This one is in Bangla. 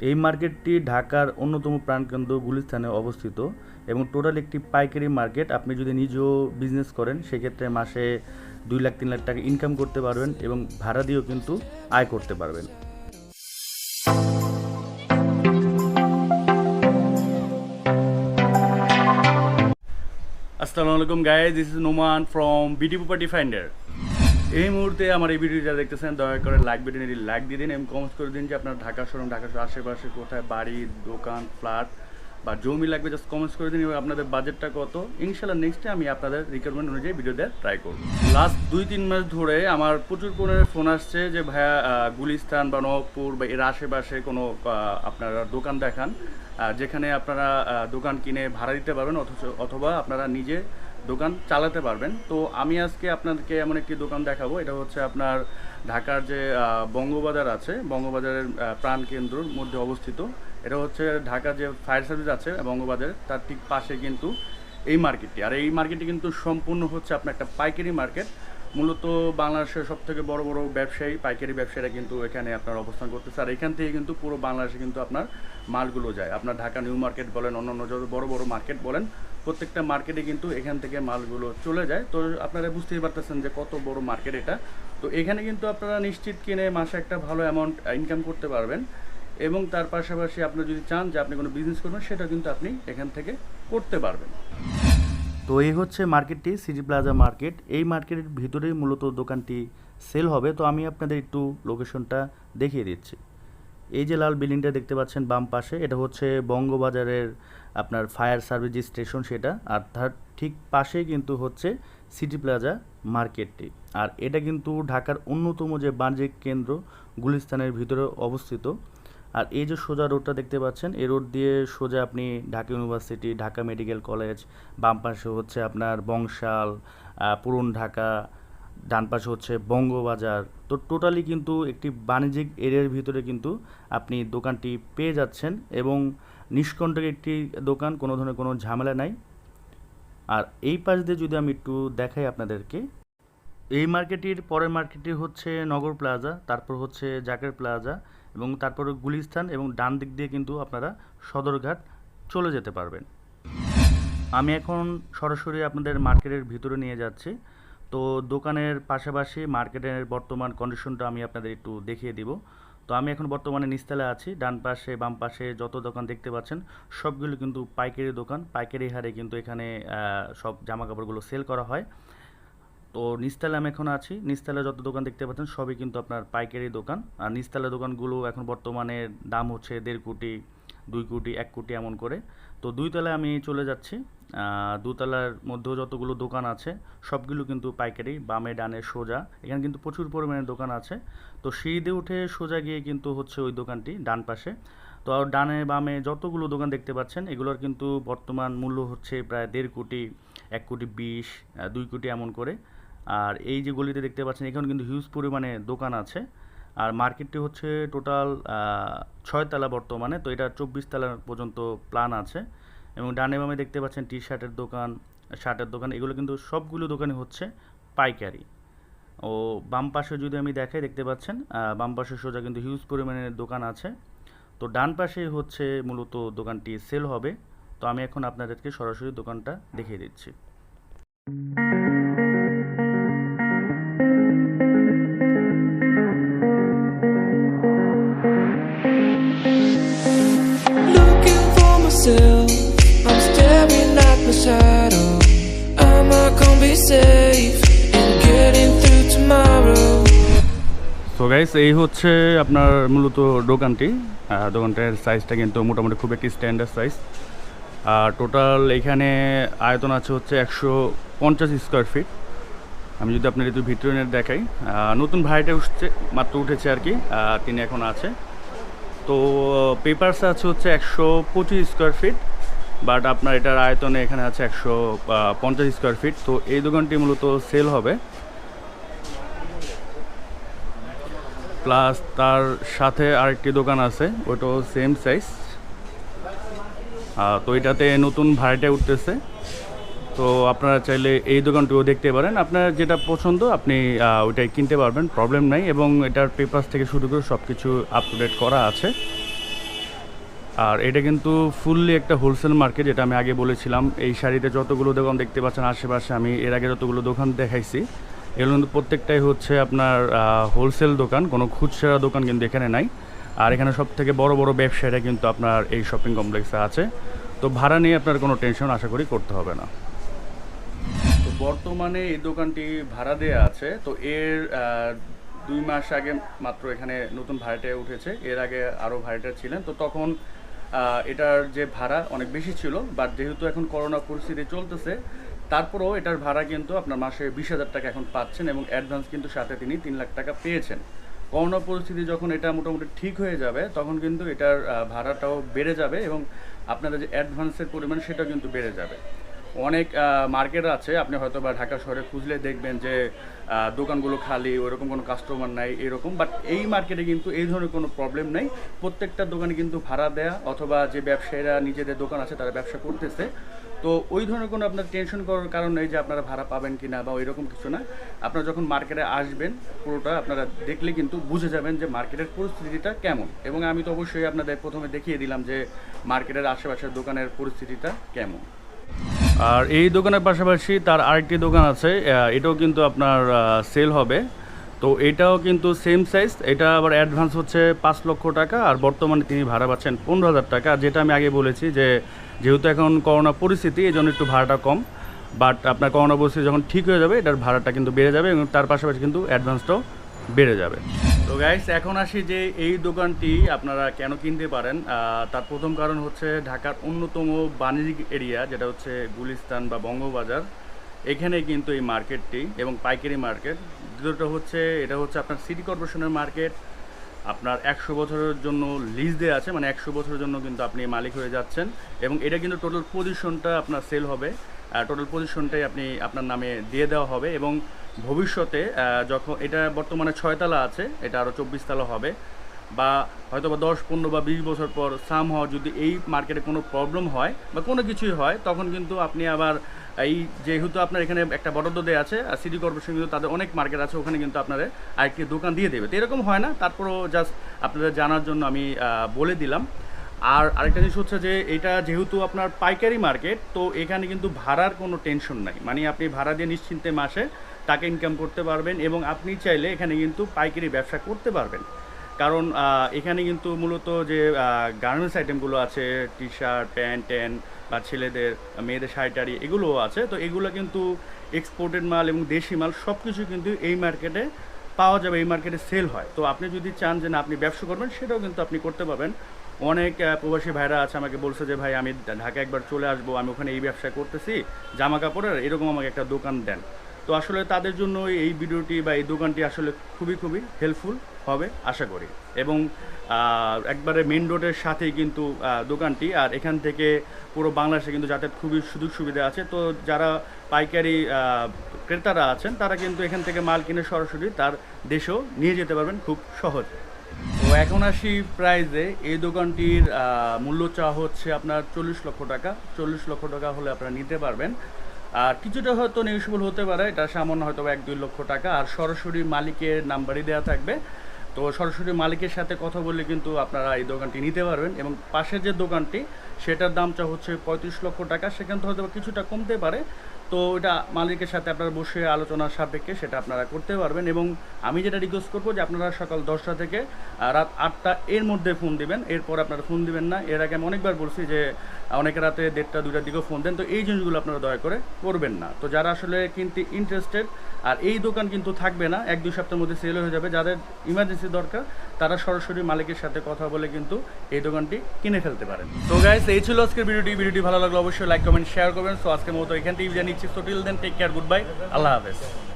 এই মার্কেটটি ঢাকার অন্যতম প্রাণকেন্দ্র গুলিস্তানে অবস্থিত এবং টোটাল একটি পাইকারি মার্কেট। আপনি যদি নিজেও বিজনেস করেন সেক্ষেত্রে মাসে 2 লাখ 3 লাখ টাকা ইনকাম করতে পারবেন এবং ভাড়া দিয়েও কিন্তু আয় করতে পারবেন। আসসালামু আলাইকুম guys, this is Noman from BD property finder. এই মুহূর্তে আমার এই ভিডিওটা দেখতেছেন, দয়া করে লাইক বাটনে লাইক দিয়ে দিন এবং কমেন্ট করে দিন যে আপনার ঢাকা শহর ঢাকার আশেপাশে কোথায় বাড়ি, দোকান, ফ্ল্যাট বা জমি লাগবে। জাস্ট কমেন্টস করে দিন এবং আপনাদের বাজেটটা কত। ইনশাল্লাহ নেক্সটে আমি আপনাদের রিকোয়ারমেন্ট অনুযায়ী ভিডিও দেওয়ার ট্রাই করব। লাস্ট 2-3 মাস ধরে আমার প্রচুর পরিমাণে ফোন আসছে যে ভাইয়া গুলিস্তান বা নবপুর বা এর আশেপাশে কোনো আপনারা দোকান দেখান যেখানে আপনারা দোকান কিনে ভাড়া দিতে পারবেন অথবা আপনারা নিজে দোকান চালাতে পারবেন। তো আমি আজকে আপনাদেরকে এমন একটি দোকান দেখাবো। এটা হচ্ছে আপনার ঢাকার যে বঙ্গবাজার আছে, বঙ্গবাজারের প্রাণকেন্দ্রের মধ্যে অবস্থিত। এটা হচ্ছে ঢাকা যে ফায়ার সার্ভিস আছে বঙ্গবাজার, তার ঠিক পাশে কিন্তু এই মার্কেটটি। আর এই মার্কেটটি কিন্তু সম্পূর্ণ হচ্ছে আপনার একটা পাইকারি মার্কেট। মূলত বাংলাদেশের সবথেকে বড় বড় ব্যবসায়ী, পাইকারি ব্যবসায়ীরা কিন্তু এখানে আপনার অবস্থান করতেছে। আর এখান থেকে কিন্তু পুরো বাংলাদেশে কিন্তু আপনার মালগুলো যায়। আপনার ঢাকা নিউ মার্কেট বলেন, অন্যান্য যত বড় বড় মার্কেট বলেন, প্রত্যেকটা মার্কেটে কিন্তু এখান থেকে মালগুলো চলে যায়। তো আপনারা বুঝতেই পারতেছেন যে কত বড় মার্কেট এটা। তো এখানে কিন্তু আপনারা নিশ্চিত কিনে মাসে একটা ভালো অ্যামাউন্ট ইনকাম করতে পারবেন এবং তার পাশাপাশি আপনি যদি চান যে আপনি কোনো বিজনেস করবেন সেটা কিন্তু আপনি এখান থেকে করতে পারবেন। তো এই হচ্ছে মার্কেটটি, সিটি প্লাজা মার্কেট। এই মার্কেটের ভিতরেই মূলত দোকানটি সেল হবে। তো আমি আপনাদের একটু লোকেশনটা দেখিয়ে দিচ্ছি। এই যে লাল বিল্ডিংটা দেখতে পাচ্ছেন বাম পাশে, এটা হচ্ছে বঙ্গবাজারের আপনার ফায়ার সার্ভিস যে স্টেশন সেটা, আর তার ঠিক পাশেই কিন্তু হচ্ছে সিটি প্লাজা মার্কেটটি। আর এটা কিন্তু ঢাকার অন্যতম যে বাণিজ্যিক কেন্দ্র গুলিস্তানের ভিতরে অবস্থিত। আর এই যে সোজা রোডটা দেখতে পাচ্ছেন, এই রোড দিয়ে সোজা আপনি Dhaka university, Dhaka medical college, বাম পাশে হচ্ছে আপনার বংশাল, পুরন ঢাকা, ডান পাশে হচ্ছে বঙ্গবাজার। তো টোটালি কিন্তু একটি বাণিজ্যিক এরিয়ার ভিতরে কিন্তু আপনি দোকানটি পেয়ে যাচ্ছেন এবং নিষ্কণ্টক একটি দোকান, কোনো ধরনের কোনো ঝামেলা নাই। আর এই পাশ দিয়ে যদি আমি একটু দেখাই আপনাদেরকে, এই মার্কেটের পরের মার্কেটটি হচ্ছে নগর প্লাজা, তারপর হচ্ছে জাকের প্লাজা এবং তারপরে গুলিস্তান এবং ডান দিক দিয়ে কিন্তু আপনারা সদরঘাট চলে যেতে পারবেন। আমি এখন সরাসরি আপনাদের মার্কেটের ভিতরে নিয়ে যাচ্ছি। তো দোকানের পাশাপাশি মার্কেটের বর্তমান কন্ডিশনটা আমি আপনাদের একটু দেখিয়ে দিব। তো আমি এখন বর্তমানে নিচতলায় আছি। ডান পাশে বাম পাশে যত দোকান দেখতে পাচ্ছেন সবগুলো কিন্তু পাইকারি দোকান। পাইকারি হারে কিন্তু এখানে সব জামা কাপড়গুলো সেল করা হয়। তো নিচতলায় আমি এখন আছি। নিচতলায় যত দোকান দেখতে পাচ্ছেন সবই কিন্তু আপনার পাইকারি দোকান। আর নিচতলার দোকানগুলো এখন বর্তমানে দাম হচ্ছে 1.5 কোটি, 2 কোটি, 1 কোটি এমন করে। তো 2 তলায় আমি চলে যাচ্ছি। 2 তলার মধ্যেও যতগুলো দোকান আছে সবগুলো কিন্তু পাইকারি। বামে ডানে সোজা এখানে কিন্তু প্রচুর পরিমাণে দোকান আছে। তো সিঁড়ি উঠে সোজা গিয়ে কিন্তু হচ্ছে ওই দোকানটি ডান পাশে। তো ডানে বামে যতগুলো দোকান দেখতে পাচ্ছেন এগুলোর কিন্তু বর্তমান মূল্য হচ্ছে প্রায় 1.5 কোটি, 1 কোটি 20, 2 কোটি এমন করে। আর এই যে গলিতে দেখতে পাচ্ছেন এখানে কিন্তু হিউজ পরিমাণে দোকান আছে। আর মার্কেটটি হচ্ছে টোটাল 6 তলা বর্তমানে। তো এটা 24 তলা পর্যন্ত প্ল্যান আছে। এবং ডানে বামে দেখতে পাচ্ছেন টি শার্টের দোকান, শার্টের দোকান, এগুলো কিন্তু সবগুলো দোকানই হচ্ছে পাইকারি। ও বাম পাশে যদি আমি দেখাই দেখতে পাচ্ছেন বাম পাশে সোজা কিন্তু হিউজ পরিমাণে দোকান আছে। তো ডান পাশে হচ্ছে মূলত দোকানটি সেল হবে। তো আমি এখন আপনাদেরকে সরাসরি দোকানটা দেখিয়ে দিচ্ছি। Looking for myself, I'm staring at my shadow. Am I gonna be safe in getting through tomorrow? তো গাইস, এই হচ্ছে আপনার মূলত দোকানটি। দোকানটার সাইজটা কিন্তু মোটামুটি খুব একটি স্ট্যান্ডার্ড সাইজ। টোটাল এখানে আয়তন আছে হচ্ছে 150 স্কোয়ার ফিট। আমি যদি আপনার একটু ভিতরে দেখাই, নতুন ভাড়াটা মাত্র উঠেছে আর কি, তিনি এখন আছে। তো পেপারস আছে হচ্ছে 125 স্কোয়ার ফিট, বাট আপনার এটার আয়তনে এখানে আছে 150 স্কোয়ার ফিট। তো এই দোকানটি মূলত সেল হবে। প্লাস তার সাথে আরেকটি দোকান আছে, ওটাও সেম সাইজ। তো এটাতে নতুন ভাড়াটা উঠতেছে। তো আপনারা চাইলে এই দোকানটিও দেখতে পারেন। আপনার যেটা পছন্দ আপনি ওইটাই কিনতে পারবেন, প্রবলেম নাই। এবং এটার পেপারস থেকে শুরু করে সব কিছু আপ টু ডেট করা আছে। আর এটা কিন্তু ফুললি একটা হোলসেল মার্কেট, যেটা আমি আগে বলেছিলাম। এই শাড়িতে যতগুলো দোকান দেখতে পাচ্ছেন আশেপাশে, আমি এর আগে যতগুলো দোকান দেখাইছি এগুলো কিন্তু প্রত্যেকটাই হচ্ছে আপনার হোলসেল দোকান, কোনো খুচরা দোকান কিন্তু এখানে নাই। আর এখানে সব থেকে বড় বড় ব্যবসায়ীরা কিন্তু আপনার এই শপিং কমপ্লেক্সে আছে। তো ভাড়া নিয়ে আপনার কোনো টেনশন আশা করি করতে হবে না। তো বর্তমানে এই দোকানটি ভাড়া দেওয়া আছে। তো এর 2 মাস আগে মাত্র এখানে নতুন ভাড়াটিয়া উঠেছে। এর আগে আরও ভাড়াটিয়া ছিলেন, তো তখন এটার যে ভাড়া অনেক বেশি ছিল। বাট যেহেতু এখন করোনা পরিস্থিতি চলতেছে, তারপরেও এটার ভাড়া কিন্তু আপনার মাসে 20,000 টাকা এখন পাচ্ছেন, এবং অ্যাডভান্স কিন্তু সাথে তিনি 3 লাখ টাকা পেয়েছেন। করোনা পরিস্থিতি যখন এটা মোটামুটি ঠিক হয়ে যাবে, তখন কিন্তু এটার ভাড়াটাও বেড়ে যাবে, এবং আপনাদের যে অ্যাডভান্সের পরিমাণ সেটাও কিন্তু বেড়ে যাবে। অনেক মার্কেট আছে, আপনি হয়তো বা ঢাকা শহরে খুঁজলে দেখবেন যে দোকানগুলো খালি, ওইরকম কোনো কাস্টমার নাই এরকম। বাট এই মার্কেটে কিন্তু এই ধরনের কোনো প্রবলেম নেই। প্রত্যেকটা দোকানে কিন্তু ভাড়া দেয়া, অথবা যে ব্যবসায়ীরা নিজেদের দোকান আছে তারা ব্যবসা করতেছে। তো ওই ধরনের কোনো আপনার টেনশন করার কারণ নেই যে আপনারা ভাড়া পাবেন কি না, বা ওইরকম কিছু না। আপনারা যখন মার্কেটে আসবেন, পুরোটা আপনারা দেখলে কিন্তু বুঝে যাবেন যে মার্কেটের পরিস্থিতিটা কেমন। এবং আমি তো অবশ্যই আপনাদের প্রথমে দেখিয়ে দিলাম যে মার্কেটের আশেপাশের দোকানের পরিস্থিতিটা কেমন। আর এই দোকানের পাশাপাশি তার আরেকটি দোকান আছে, এটাও কিন্তু আপনার সেল হবে। তো এটাও কিন্তু সেম সাইজ, এটা আবার অ্যাডভান্স হচ্ছে 5 লক্ষ টাকা, আর বর্তমানে তিনি ভাড়া পাচ্ছেন 15,000 টাকা। যেটা আমি আগে বলেছি যে যেহেতু এখন করোনা পরিস্থিতি, এই জন্য একটু ভাড়াটা কম। বাট আপনার করোনা পরিস্থিতি যখন ঠিক হয়ে যাবে, এটার ভাড়াটা কিন্তু বেড়ে যাবে, এবং তার পাশাপাশি কিন্তু অ্যাডভান্সটাও বেড়ে যাবে। তো গাইস, এখন আসি যে এই দোকানটি আপনারা কেন কিনতে পারেন। তার প্রথম কারণ হচ্ছে ঢাকার অন্যতম বাণিজ্যিক এরিয়া, যেটা হচ্ছে গুলিস্তান বা বঙ্গবাজার। এখানে কিন্তু এই মার্কেটটি এবং পাইকারি মার্কেট। দ্বিতীয়টা হচ্ছে এটা হচ্ছে আপনার সিটি কর্পোরেশনের মার্কেট। আপনার 100 বছরের জন্য লিজ দেওয়া আছে, মানে 100 বছরের জন্য কিন্তু আপনি মালিক হয়ে যাচ্ছেন। এবং এটা কিন্তু টোটাল পজিশনটা আপনার সেল হবে, টোটাল পজিশনটাই আপনি আপনার নামে দিয়ে দেওয়া হবে। এবং ভবিষ্যতে যখন এটা বর্তমানে 6 তলা আছে, এটা আরও 24 তলা হবে, বা হয়তো বা 10, 15 বা 20 বছর পর সামহাও যদি এই মার্কেটে কোনো প্রবলেম হয় বা কোনো কিছুই হয়, তখন কিন্তু আপনি আবার এই যেহেতু আপনার এখানে একটা বরাদ্দ দেওয়া আছে, আর সিটি কর্পোরেশন কিন্তু তাদের অনেক মার্কেট আছে, ওখানে কিন্তু আপনারা আরেকটি দোকান দিয়ে দেবে। তো এরকম হয় না, তারপরও জাস্ট আপনাদের জানার জন্য আমি বলে দিলাম। আর আরেকটা জিনিস হচ্ছে যে এটা যেহেতু আপনার পাইকারি মার্কেট, তো এখানে কিন্তু ভাড়ার কোনো টেনশন নাই। মানে আপনি ভাড়া দিয়ে নিশ্চিন্তে মাসে টাকা ইনকাম করতে পারবেন, এবং আপনি চাইলে এখানে কিন্তু পাইকারি ব্যবসা করতে পারবেন। কারণ এখানে কিন্তু মূলত যে গার্মেন্টস আইটেমগুলো আছে, টি শার্ট, প্যান্ট বা ছেলেদের মেয়েদের শাড়ি টাড়ি এগুলোও আছে। তো এগুলো কিন্তু এক্সপোর্টেড মাল এবং দেশি মাল সব কিছু কিন্তু এই মার্কেটে পাওয়া যাবে, এই মার্কেটে সেল হয়। তো আপনি যদি চান যে না আপনি ব্যবসা করবেন, সেটাও কিন্তু আপনি করতে পারবেন। অনেক প্রবাসী ভাইরা আছে, আমাকে বলছে যে ভাই আমি ঢাকা একবার চলে আসবো, আমি ওখানে এই ব্যবসা করতেছি জামা কাপড়ের, এরকম আমাকে একটা দোকান দেন। তো আসলে তাদের জন্য এই ভিডিওটি বা এই দোকানটি আসলে খুবই হেল্পফুল হবে আশা করি। এবং একবারে মেন রোডের সাথেই কিন্তু দোকানটি, আর এখান থেকে পুরো বাংলাদেশে কিন্তু যাতায়াত খুবই সুযোগ সুবিধা আছে। তো যারা পাইকারি ক্রেতারা আছেন, তারা কিন্তু এখান থেকে মাল কিনে সরাসরি তার দেশেও নিয়ে যেতে পারবেন খুব সহজে। তো এখন আসি প্রাইজে। এই দোকানটির মূল্য চাওয়া হচ্ছে আপনার 40 লক্ষ টাকা। 40 লক্ষ টাকা হলে আপনারা নিতে পারবেন। আর কিছুটা হয়তো নেগোশিয়েবল হতে পারে, এটা সামান্য হয়তো 1-2 লক্ষ টাকা। আর সরাসরি মালিকের নাম্বারই দেওয়া থাকবে, তো সরাসরি মালিকের সাথে কথা বলে কিন্তু আপনারা এই দোকানটি নিতে পারবেন। এবং পাশের যে দোকানটি, সেটার দামটা হচ্ছে 35 লক্ষ টাকা। সেখান থেকে হয়তো কিছুটা কমতে পারে, তো এটা মালিকের সাথে আপনারা বসে আলোচনার সাপেক্ষে সেটা আপনারা করতে পারবেন। এবং আমি যেটা রিকোয়েস্ট করবো যে আপনারা সকাল 10টা থেকে রাত 8টা এর মধ্যে ফোন দিবেন, এরপর আপনারা ফোন দিবেন না। এর আগে আমি অনেকবার বলছি যে অনেকে রাতে 1টা 2টার দিকেও ফোন দেন, তো এই জিনিসগুলো আপনারা দয়া করে করবেন না। তো যারা আসলে কিনতে ইন্টারেস্টেড, আর এই দোকান কিন্তু থাকবে না, 1-2 সপ্তাহের মধ্যে সেল হয়ে যাবে। যাদের ইমার্জেন্সি দরকার, তারা সরাসরি মালিকের সাথে কথা বলে কিন্তু এই দোকানটি কিনে ফেলতে পারেন। তো গাইস, এই ছিল আজকের ভিডিওটি ভালো লাগলে অবশ্যই লাইক, কমেন্ট, শেয়ার করবেন। সো আজকের মতো এখান থেকে বিদায় নিচ্ছি। So till then, take care, good bye, আল্লাহ হাফেজ।